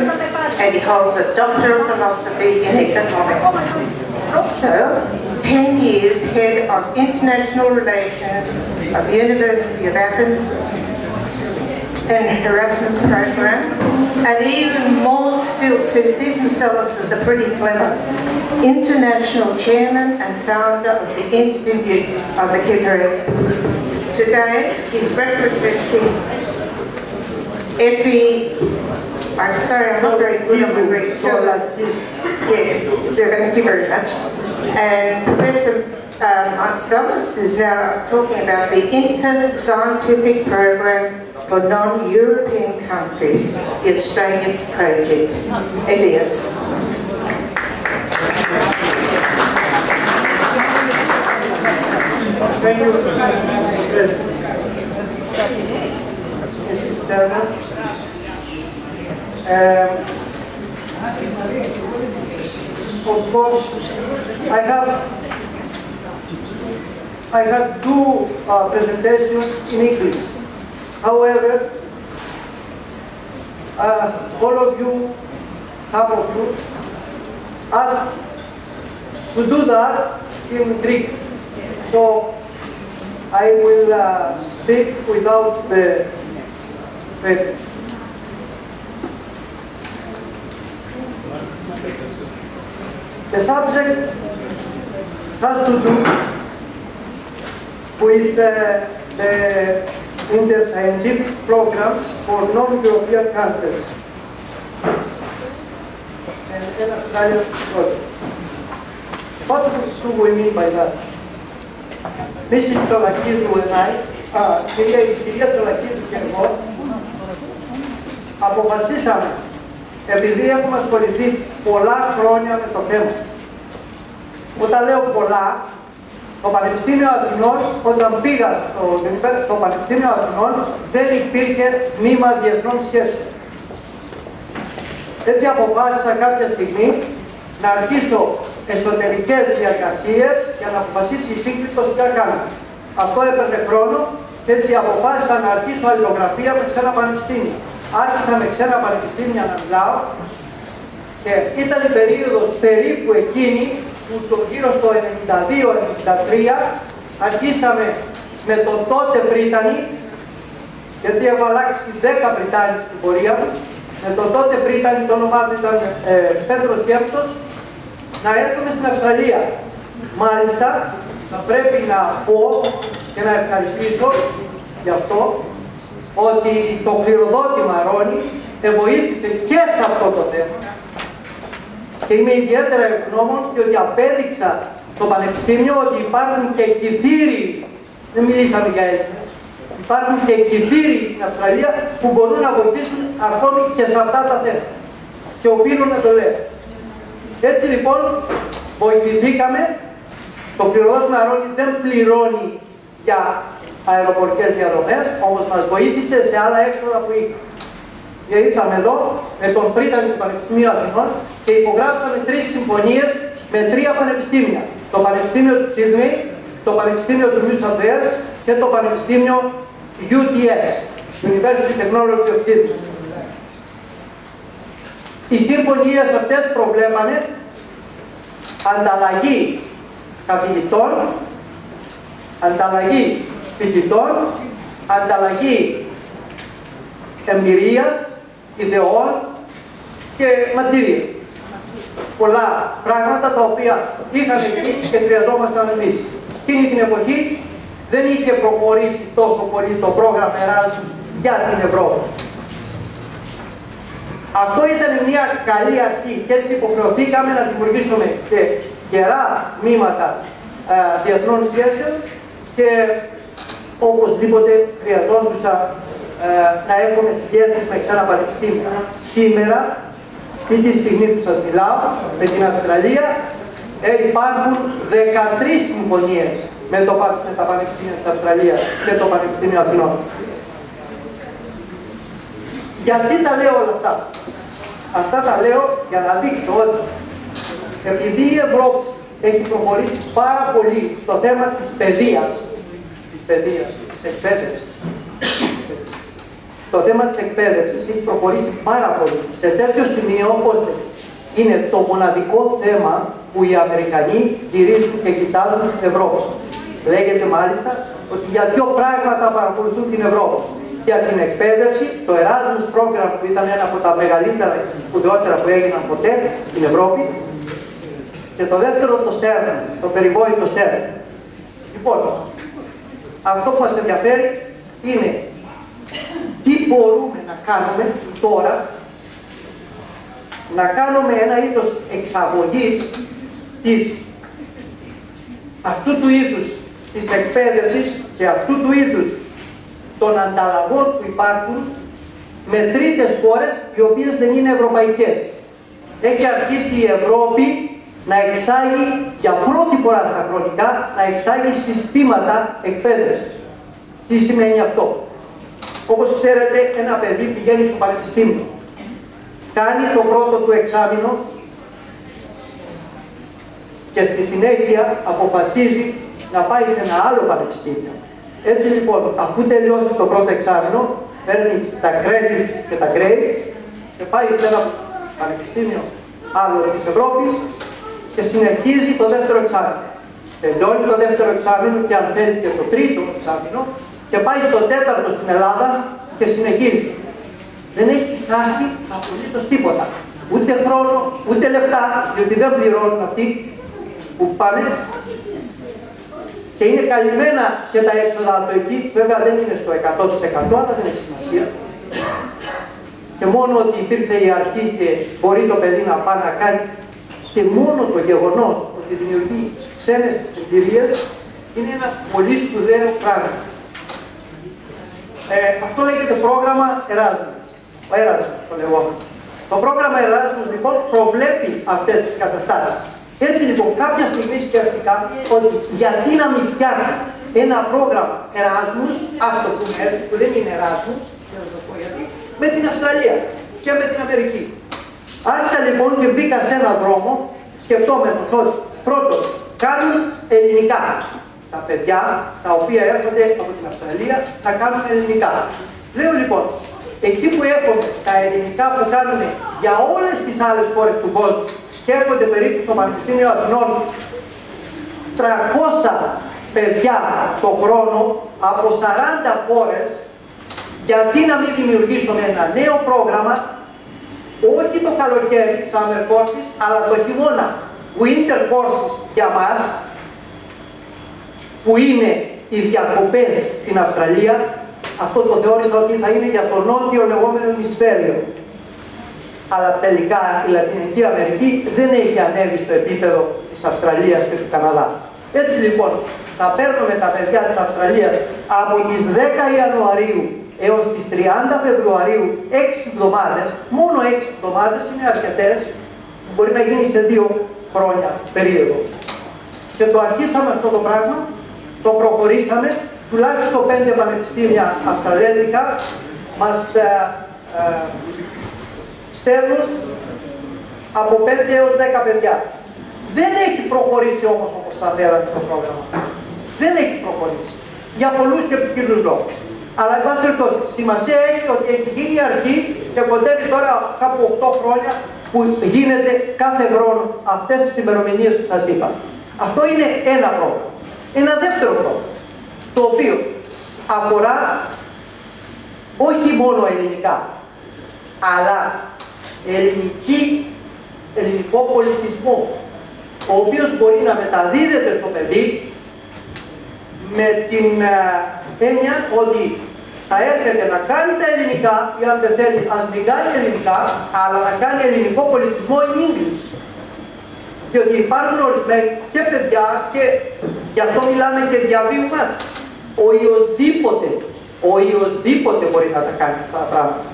and he holds a Doctor of Philosophy in Economics. Also, 10 years head of International Relations of the University of Athens and Erasmus program, and even more still, so these Marcelluses are pretty clever, international chairman and founder of the Institute of the Kipparik. Today, he's representing I'm sorry, I'm not very good on the Greek, so thank you very much. And Professor Marcellus is now talking about the Inter-Scientific Program for Non-European Countries, the Australian Project. Elias. Thank you, Mr. Chairman. Of course, I have two presentations in English. However, all of you, half of you, asked to do that in Greek. So I will speak without the subject has to do with the inter-scientific programs for non-European countries and an Australian project. What do we mean by that? Mrs. Tolakidou and I, κυρία Τολακίδου και εγώ, αποφασίσαμε, επειδή έχουμε ασχοληθεί πολλά χρόνια με το θέμα. Όταν λέω πολλά, το Πανεπιστήμιο Αθηνών, όταν πήγα στο Πανεπιστήμιο Αθηνών, δεν υπήρχε τμήμα διεθνών σχέσεων. Έτσι αποφάσισα κάποια στιγμή να αρχίσω εσωτερικές διαδικασίες για να αποφασίσει η σύγκριτος τι θα κάνω. Αυτό έπαιρνε χρόνο και έτσι αποφάσισα να αρχίσω αλληλογραφία με ξένα πανεπιστήμια. Άρχισα με ξένα πανεπιστήμια να μιλάω και ήταν η περίοδος περίπου εκείνη που το γύρω στο 92-93 αρχίσαμε με τον τότε Πρίτανη, γιατί έχω αλλάξει τις 10 Πριτάνης στην πορεία μου, με τον τότε Πρίτανη, το όνομά του ήταν Πέτρος Γέμψος, να έρθουμε στην Αυστραλία. Μάλιστα, θα πρέπει να πω και να ευχαριστήσω γι' αυτό ότι το κληροδότημα Ρόνι βοήθησε και σε αυτό το θέμα. Και είμαι ιδιαίτερα ευγνώμων διότι απέδειξα στο Πανεπιστήμιο ότι υπάρχουν και κυθύριοι, δεν μιλήσαμε για Έλληνες, υπάρχουν και κυθύριοι στην Αυστραλία που μπορούν να βοηθήσουν ακόμη και σε αυτά τα θέματα. Και οφείλουν να το λέω. Έτσι λοιπόν βοηθηθήκαμε, το κληροδότημα Ρόνι δεν πληρώνει για αεροπορικές διαδρομές, όμως μας βοήθησε σε άλλα έξοδα που είχε. Και ήρθαμε εδώ με τον Πρίτανη του Πανεπιστημίου Αθηνών και υπογράψαμε 3 συμφωνίες με 3 πανεπιστήμια. Το Πανεπιστήμιο του Σίδνεϊ, το Πανεπιστήμιο του New South Wales και το Πανεπιστήμιο UTS, University Technology of Sydney. Οι συμφωνίες αυτές προβλέπανε ανταλλαγή καθηγητών, ανταλλαγή φοιτητών, ανταλλαγή εμπειρίας, ιδεών και μαντήρια. Πολλά πράγματα τα οποία είχαν εκεί και χρειαζόμασταν εμείς. Εκείνη την εποχή δεν είχε προχωρήσει τόσο πολύ το πρόγραμμα Erasmus για την Ευρώπη. Αυτό ήταν μια καλή αρχή και έτσι υποχρεωθήκαμε να δημιουργήσουμε και γερά τμήματα διεθνών σχέσεων και οπωσδήποτε χρειαζόντουσα να έχουμε σχέσεις με ξένα πανεπιστήμια. Σήμερα, αυτή τη στιγμή που σας μιλάω, με την Αυστραλία, υπάρχουν 13 συμφωνίες με τα πανεπιστήμια της Αυστραλίας και το Πανεπιστήμιο Αθηνών. Γιατί τα λέω όλα αυτά? Αυτά τα λέω για να δείξω ότι επειδή η Ευρώπη έχει προχωρήσει πάρα πολύ στο θέμα της παιδείας, της εκπαίδευσης, το θέμα της εκπαίδευσης έχει προχωρήσει πάρα πολύ. Σε τέτοιο σημείο, ώστε είναι το μοναδικό θέμα που οι Αμερικανοί γυρίζουν και κοιτάζουν στην Ευρώπη. Λέγεται μάλιστα ότι για δύο πράγματα παρακολουθούν την Ευρώπη. Για την εκπαίδευση, το Erasmus Program που ήταν ένα από τα μεγαλύτερα και σπουδαιότερα που έγιναν ποτέ στην Ευρώπη, και το δεύτερο το CERN, το περιβόητο CERN. Λοιπόν, αυτό που μας ενδιαφέρει είναι τι μπορούμε να κάνουμε τώρα, να κάνουμε ένα είδος εξαγωγής αυτού του είδους της εκπαίδευσης και αυτού του είδους των ανταλλαγών που υπάρχουν με τρίτες χώρες οι οποίες δεν είναι ευρωπαϊκές. Έχει αρχίσει η Ευρώπη να εξάγει για πρώτη φορά στα χρονικά, να εξάγει συστήματα εκπαίδευσης. Τι σημαίνει αυτό? Όπως ξέρετε, ένα παιδί πηγαίνει στο πανεπιστήμιο, κάνει το πρώτο του εξάμηνο και στη συνέχεια αποφασίζει να πάει σε ένα άλλο πανεπιστήμιο. Έτσι λοιπόν, αφού τελειώσει το πρώτο εξάμηνο, παίρνει τα credits και τα grades και πάει σε ένα πανεπιστήμιο άλλο της Ευρώπης και συνεχίζει το δεύτερο εξάμηνο. Τελειώνει το δεύτερο εξάμηνο και αν θέλει και το τρίτο εξάμηνο και πάει στο τέταρτο στην Ελλάδα και συνεχίζει. Δεν έχει χάσει απολύτως τίποτα. Ούτε χρόνο, ούτε λεφτά, διότι δεν πληρώνουν αυτοί που πάνε. Και είναι καλυμμένα και τα έξοδα από εκεί, βέβαια δεν είναι στο 100% αλλά δεν έχει σημασία. Και μόνο ότι υπήρξε η αρχή και μπορεί το παιδί να πάει να κάνει και μόνο το γεγονός ότι δημιουργεί ξένες εμπειρίες είναι ένα πολύ σπουδαίο πράγμα. Αυτό λέγεται πρόγραμμα Erasmus. Το λεγόμενο. Το πρόγραμμα Erasmus λοιπόν προβλέπει αυτές τις καταστάσεις. Έτσι λοιπόν κάποια στιγμή σκέφτηκα ότι γιατί να μην φτιάξει ένα πρόγραμμα Erasmus, ας το πούμε έτσι, που δεν είναι Erasmus, δεν θα σας πω γιατί, με την Αυστραλία και με την Αμερική. Άρχισα λοιπόν και μπήκα σε έναν δρόμο σκεπτόμενος ότι πρώτον κάνουν ελληνικά. Τα παιδιά τα οποία έρχονται από την Αυστραλία να κάνουν ελληνικά. Λέω λοιπόν, εκεί που έχουμε τα ελληνικά που κάνουν για όλες τις άλλες χώρες του κόσμου και έρχονται περίπου στο Πανεπιστήμιο Αθηνών 300 παιδιά το χρόνο από 40 χώρες, γιατί να μην δημιουργήσουμε ένα νέο πρόγραμμα, όχι το καλοκαίρι, summer courses, αλλά το χειμώνα, winter courses για μας, που είναι οι διακοπές στην Αυστραλία. Αυτό το θεώρησα ότι θα είναι για το νότιο λεγόμενο ημισφαίριο. Αλλά τελικά η Λατινική Αμερική δεν έχει ανέβει στο επίπεδο της Αυστραλίας και του Καναδά. Έτσι λοιπόν, θα παίρνουμε τα παιδιά της Αυστραλίας από τις 10 Ιανουαρίου έως τις 30 Φεβρουαρίου 6 εβδομάδες, μόνο 6 εβδομάδες είναι αρκετές, μπορεί να γίνει σε 2 χρόνια περίοδο. Και το αρχίσαμε αυτό το πράγμα, το προχωρήσαμε, τουλάχιστον 5 πανεπιστήμια αυστραλέζικα μας στέλνουν από 5 έως 10 παιδιά. Δεν έχει προχωρήσει όμως όπως θα θέλαμε το πρόγραμμα. Δεν έχει προχωρήσει. Για πολλούς και ποικίλους λόγους. Αλλά εν πάση περιπτώσει, σημασία έχει ότι έχει γίνει η αρχή και κοντεύει τώρα κάπου 8 χρόνια που γίνεται κάθε χρόνο αυτές τις ημερομηνίες που σας είπα. Αυτό είναι ένα πρόγραμμα. Ένα δεύτερο πρόγραμμα, το οποίο αφορά όχι μόνο ελληνικά, αλλά ελληνικό πολιτισμό, ο οποίος μπορεί να μεταδίδεται στο παιδί με την έννοια ότι θα έρχεται να κάνει τα ελληνικά ή αν δεν θέλει ας μην κάνει ελληνικά, αλλά να κάνει ελληνικό πολιτισμό in English. Διότι υπάρχουν ορισμένοι και παιδιά και γι' αυτό μιλάμε και διαβίου μάθηση. Ο Ιωσδήποτε μπορεί να τα κάνει αυτά τα πράγματα.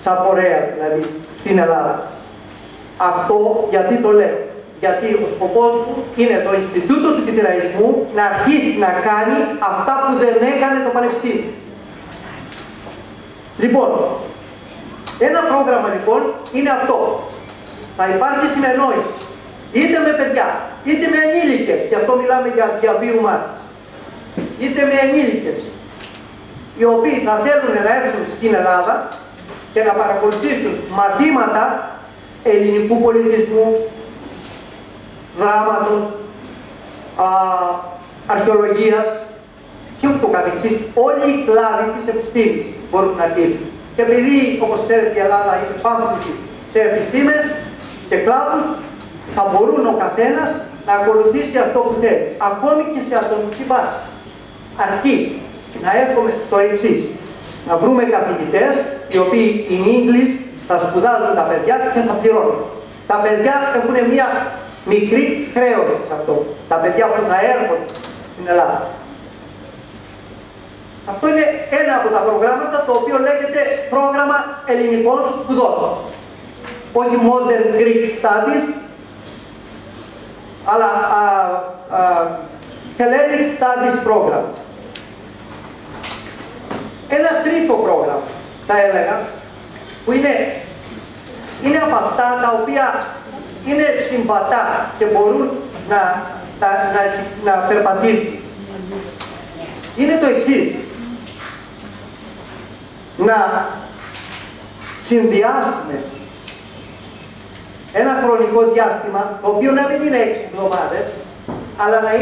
Σαν πορεία δηλαδή στην Ελλάδα. Αυτό γιατί το λέω? Γιατί ο σκοπός μου είναι το Ινστιτούτο του Κιθαρισμού να αρχίσει να κάνει αυτά που δεν έκανε το Πανεπιστήμιο. Λοιπόν, ένα πρόγραμμα λοιπόν είναι αυτό. Θα υπάρχει συνεννόηση είτε με παιδιά, είτε με ενήλικες, γι' αυτό μιλάμε για διαβίου μάθηση, είτε με ενήλικες, οι οποίοι θα θέλουν να έρθουν στην Ελλάδα και να παρακολουθήσουν μαθήματα ελληνικού πολιτισμού, δράματος, αρχαιολογίας και ούτω καθεξής. Όλοι οι κλάδοι της επιστήμης μπορούν να αρχίσουν. Και επειδή, όπως ξέρετε, η Ελλάδα είναι πάμπολη σε επιστήμες και κλάδους, θα μπορούν ο καθένας να ακολουθήσει αυτό που θέλει, ακόμη και σε ατομική βάση. Αρκεί να έχουμε το εξής: να βρούμε καθηγητές οι οποίοι in English θα σπουδάζουν τα παιδιά και θα πληρώνουν. Τα παιδιά έχουν μια μικρή χρέωση σε αυτό. Τα παιδιά που θα έρχονται στην Ελλάδα. Αυτό είναι ένα από τα προγράμματα το οποίο λέγεται πρόγραμμα ελληνικών σπουδών. Όχι Modern Greek Studies, αλλά Hellenic Studies Program. Ένα τρίτο πρόγραμμα, θα έλεγα, που είναι από αυτά τα οποία είναι συμβατά και μπορούν να περπατήσουν. Είναι το εξής: να συνδυάσουμε ένα χρονικό διάστημα, το οποίο να μην είναι 6 εβδομάδες, αλλά να είναι